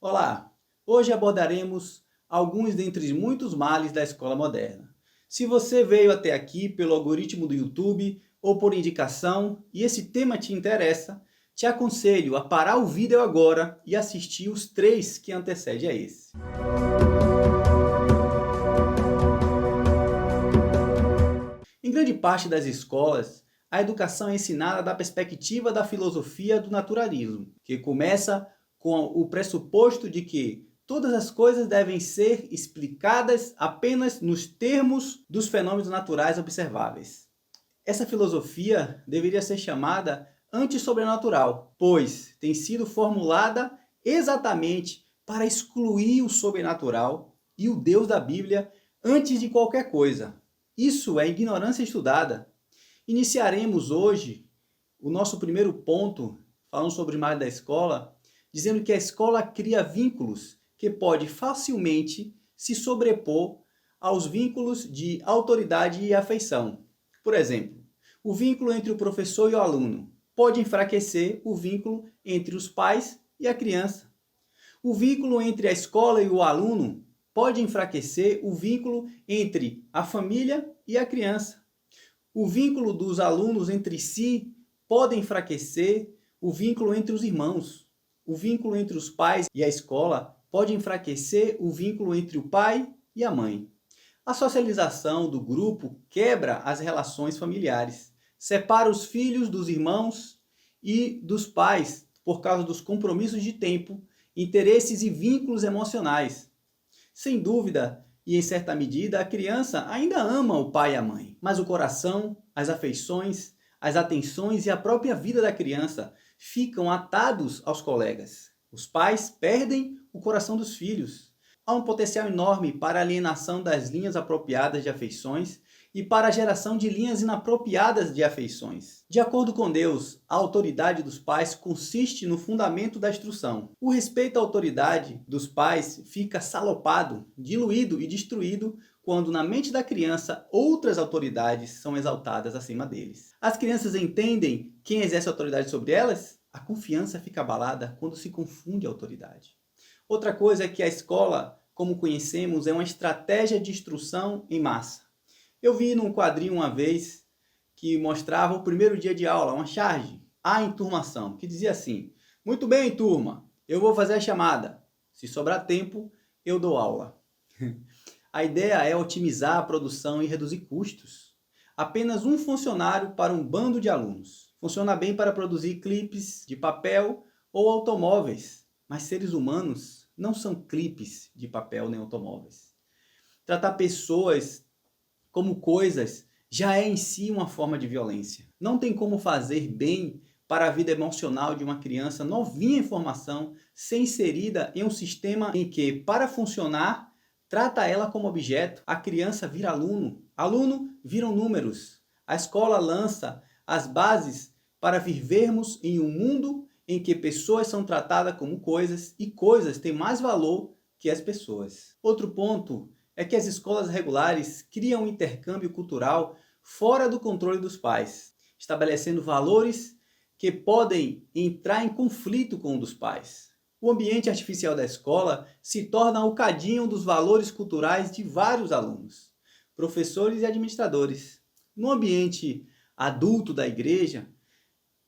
Olá! Hoje abordaremos alguns dentre muitos males da escola moderna. Se você veio até aqui pelo algoritmo do YouTube ou por indicação e esse tema te interessa, te aconselho a parar o vídeo agora e assistir os três que antecedem a esse. Em grande parte das escolas, a educação é ensinada da perspectiva da filosofia do naturalismo, que começa com o pressuposto de que todas as coisas devem ser explicadas apenas nos termos dos fenômenos naturais observáveis. Essa filosofia deveria ser chamada antissobrenatural, pois tem sido formulada exatamente para excluir o sobrenatural e o Deus da Bíblia antes de qualquer coisa. Isso é ignorância estudada. Iniciaremos hoje o nosso primeiro ponto, falando sobre mais da escola, dizendo que a escola cria vínculos que pode facilmente se sobrepor aos vínculos de autoridade e afeição. Por exemplo, o vínculo entre o professor e o aluno pode enfraquecer o vínculo entre os pais e a criança. O vínculo entre a escola e o aluno pode enfraquecer o vínculo entre a família e a criança. O vínculo dos alunos entre si pode enfraquecer o vínculo entre os irmãos. O vínculo entre os pais e a escola pode enfraquecer o vínculo entre o pai e a mãe. A socialização do grupo quebra as relações familiares, separa os filhos dos irmãos e dos pais por causa dos compromissos de tempo, interesses e vínculos emocionais. Sem dúvida, e em certa medida, a criança ainda ama o pai e a mãe, mas o coração, as afeições, as atenções e a própria vida da criança ficam atados aos colegas. Os pais perdem o coração dos filhos. Há um potencial enorme para a alienação das linhas apropriadas de afeições e para a geração de linhas inapropriadas de afeições. De acordo com Deus, a autoridade dos pais consiste no fundamento da instrução. O respeito à autoridade dos pais fica salopado, diluído e destruído quando na mente da criança outras autoridades são exaltadas acima deles. As crianças entendem quem exerce autoridade sobre elas? A confiança fica abalada quando se confunde a autoridade. Outra coisa é que a escola, como conhecemos, é uma estratégia de instrução em massa. Eu vi num quadrinho uma vez que mostrava o primeiro dia de aula, uma charge, a enturmação, que dizia assim: muito bem, turma, eu vou fazer a chamada. Se sobrar tempo, eu dou aula. A ideia é otimizar a produção e reduzir custos. Apenas um funcionário para um bando de alunos. Funciona bem para produzir clipes de papel ou automóveis, mas seres humanos não são clipes de papel nem automóveis. Tratar pessoas como coisas já é em si uma forma de violência. Não tem como fazer bem para a vida emocional de uma criança novinha em formação, ser inserida em um sistema em que, para funcionar, trata ela como objeto. A criança vira aluno, aluno viram números. A escola lança as bases para vivermos em um mundo em que pessoas são tratadas como coisas e coisas têm mais valor que as pessoas. Outro ponto é que as escolas regulares criam um intercâmbio cultural fora do controle dos pais, estabelecendo valores que podem entrar em conflito com o dos pais. O ambiente artificial da escola se torna o cadinho dos valores culturais de vários alunos, professores e administradores. No ambiente adulto da igreja,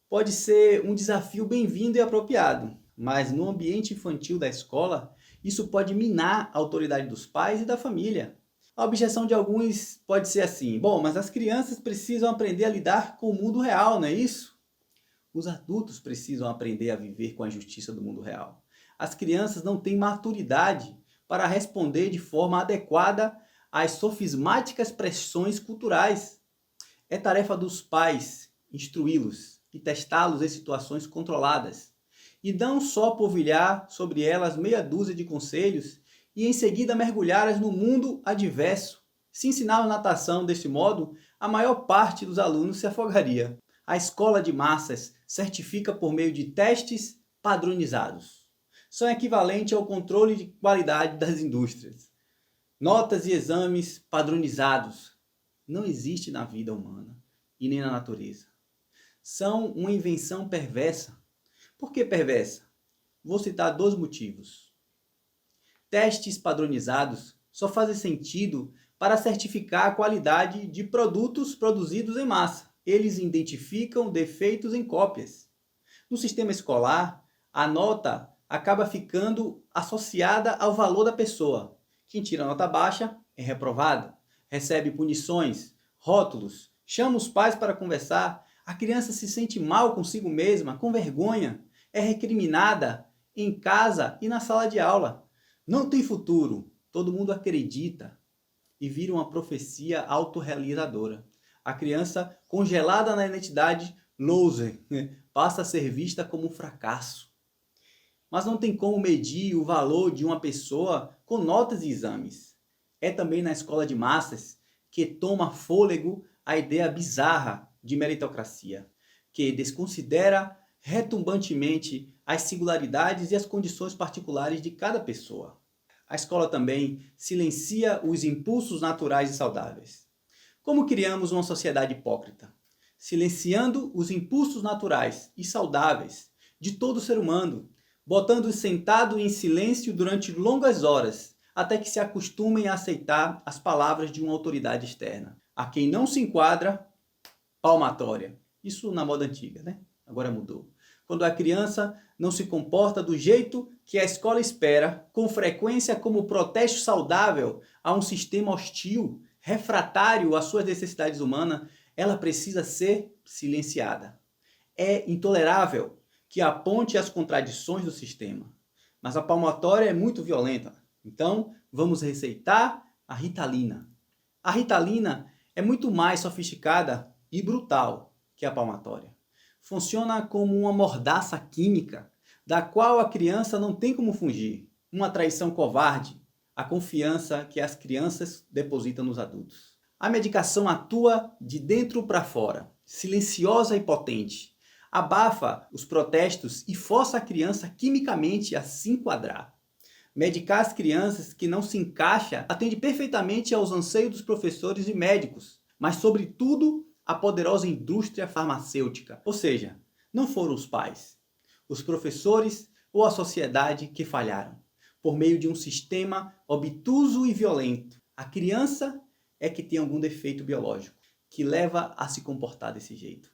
pode ser um desafio bem-vindo e apropriado, mas no ambiente infantil da escola, isso pode minar a autoridade dos pais e da família. A objeção de alguns pode ser assim: bom, mas as crianças precisam aprender a lidar com o mundo real, não é isso? Os adultos precisam aprender a viver com a justiça do mundo real. As crianças não têm maturidade para responder de forma adequada às sofismáticas pressões culturais. É tarefa dos pais instruí-los e testá-los em situações controladas. E não só polvilhar sobre elas meia dúzia de conselhos e em seguida mergulhá-las no mundo adverso. Se ensinar natação deste modo, a maior parte dos alunos se afogaria. A escola de massas certifica por meio de testes padronizados. São equivalentes ao controle de qualidade das indústrias. Notas e exames padronizados não existe na vida humana e nem na natureza. São uma invenção perversa. Por que perversa? Vou citar dois motivos. testes padronizados só fazem sentido para certificar a qualidade de produtos produzidos em massa. Eles identificam defeitos em cópias. No sistema escolar, a nota acaba ficando associada ao valor da pessoa. Quem tira nota baixa é reprovado, recebe punições, rótulos, chama os pais para conversar, a criança se sente mal consigo mesma, com vergonha, é recriminada em casa e na sala de aula. Não tem futuro, todo mundo acredita e vira uma profecia autorrealizadora. A criança, congelada na identidade loser, passa a ser vista como um fracasso. Mas não tem como medir o valor de uma pessoa com notas e exames. É também na escola de massas que toma fôlego a ideia bizarra de meritocracia, que desconsidera retumbantemente as singularidades e as condições particulares de cada pessoa. A escola também silencia os impulsos naturais e saudáveis. Como criamos uma sociedade hipócrita? Silenciando os impulsos naturais e saudáveis de todo ser humano, botando-os sentado em silêncio durante longas horas, até que se acostumem a aceitar as palavras de uma autoridade externa. A quem não se enquadra, palmatória. Isso na moda antiga, né? Agora mudou. Quando a criança não se comporta do jeito que a escola espera, com frequência como protesto saudável a um sistema hostil, refratário às suas necessidades humanas, ela precisa ser silenciada. É intolerável que aponte as contradições do sistema. Mas a palmatória é muito violenta. Então, vamos receitar a Ritalina. A Ritalina é muito mais sofisticada e brutal que a palmatória. Funciona como uma mordaça química, da qual a criança não tem como fugir. Uma traição covarde, a confiança que as crianças depositam nos adultos. A medicação atua de dentro para fora, silenciosa e potente. Abafa os protestos e força a criança quimicamente a se enquadrar. Medicar as crianças que não se encaixa atende perfeitamente aos anseios dos professores e médicos, mas sobretudo a poderosa indústria farmacêutica. Ou seja, não foram os pais, os professores ou a sociedade que falharam. Por meio de um sistema obtuso e violento, a criança é que tem algum defeito biológico que leva a se comportar desse jeito.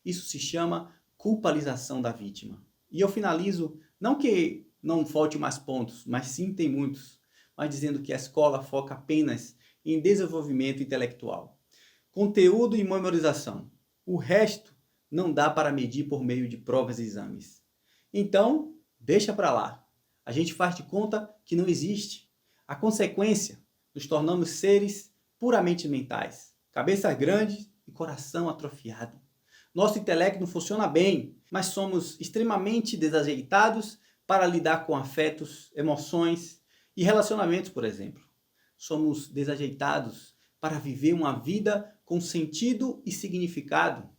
Isso se chama culpabilização da vítima. E eu finalizo, não que não falte mais pontos, mas sim tem muitos, mas dizendo que a escola foca apenas em desenvolvimento intelectual, conteúdo e memorização. O resto não dá para medir por meio de provas e exames. Então, deixa para lá. A gente faz de conta que não existe. A consequência, nos tornamos seres puramente mentais, cabeça grande e coração atrofiado. Nosso intelecto não funciona bem, mas somos extremamente desajeitados para lidar com afetos, emoções e relacionamentos, por exemplo. Somos desajeitados para viver uma vida com sentido e significado.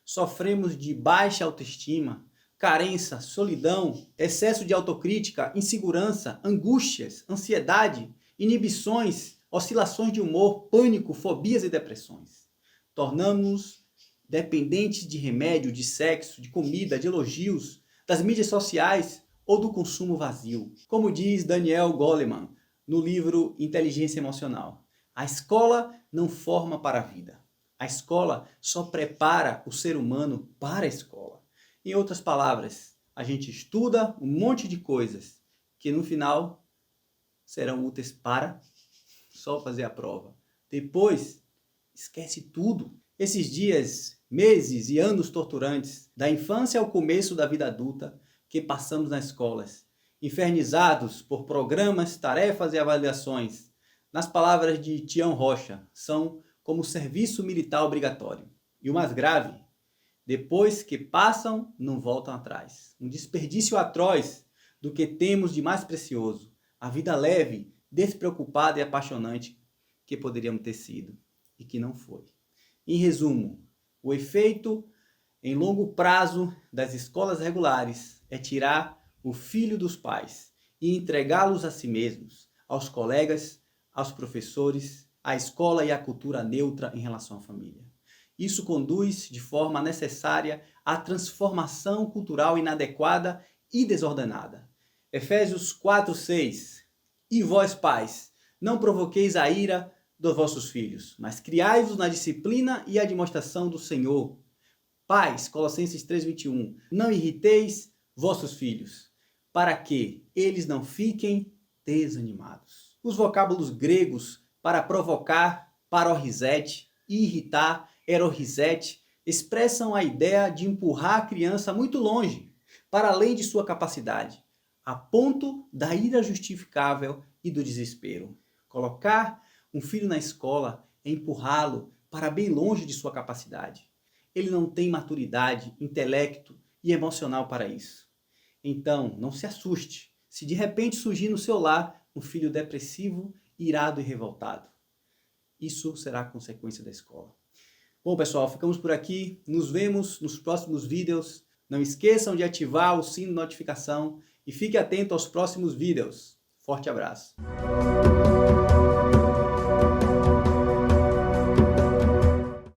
Sofremos de baixa autoestima, carência, solidão, excesso de autocrítica, insegurança, angústias, ansiedade, inibições, oscilações de humor, pânico, fobias e depressões. Tornamos-nos dependentes de remédio, de sexo, de comida, de elogios, das mídias sociais ou do consumo vazio. Como diz Daniel Goleman no livro Inteligência Emocional, a escola não forma para a vida. A escola só prepara o ser humano para a escola. Em outras palavras, a gente estuda um monte de coisas que no final serão úteis para só fazer a prova. Depois, esquece tudo. Esses dias, meses e anos torturantes, da infância ao começo da vida adulta, que passamos nas escolas, infernizados por programas, tarefas e avaliações, nas palavras de Tião Rocha, são como serviço militar obrigatório. E o mais grave, depois que passam, não voltam atrás. Um desperdício atroz do que temos de mais precioso, a vida leve, despreocupada e apaixonante que poderíamos ter sido e que não foi. Em resumo, o efeito em longo prazo das escolas regulares é tirar o filho dos pais e entregá-los a si mesmos, aos colegas, aos professores, à escola e à cultura neutra em relação à família. Isso conduz de forma necessária à transformação cultural inadequada e desordenada. Efésios 4:6. E vós, pais, não provoqueis a ira dos vossos filhos, mas criai-os na disciplina e admoestação do Senhor. Pais, Colossenses 3:21, não irriteis vossos filhos, para que eles não fiquem desanimados. Os vocábulos gregos para provocar, parorizete, e irritar, erorizete, expressam a ideia de empurrar a criança muito longe, para além de sua capacidade, a ponto da ira justificável e do desespero. Colocar um filho na escola é empurrá-lo para bem longe de sua capacidade. Ele não tem maturidade, intelecto e emocional para isso. Então, não se assuste se de repente surgir no seu lar um filho depressivo, irado e revoltado. Isso será consequência da escola. Bom, pessoal, ficamos por aqui. Nos vemos nos próximos vídeos. Não esqueçam de ativar o sino de notificação e fique atento aos próximos vídeos. Forte abraço!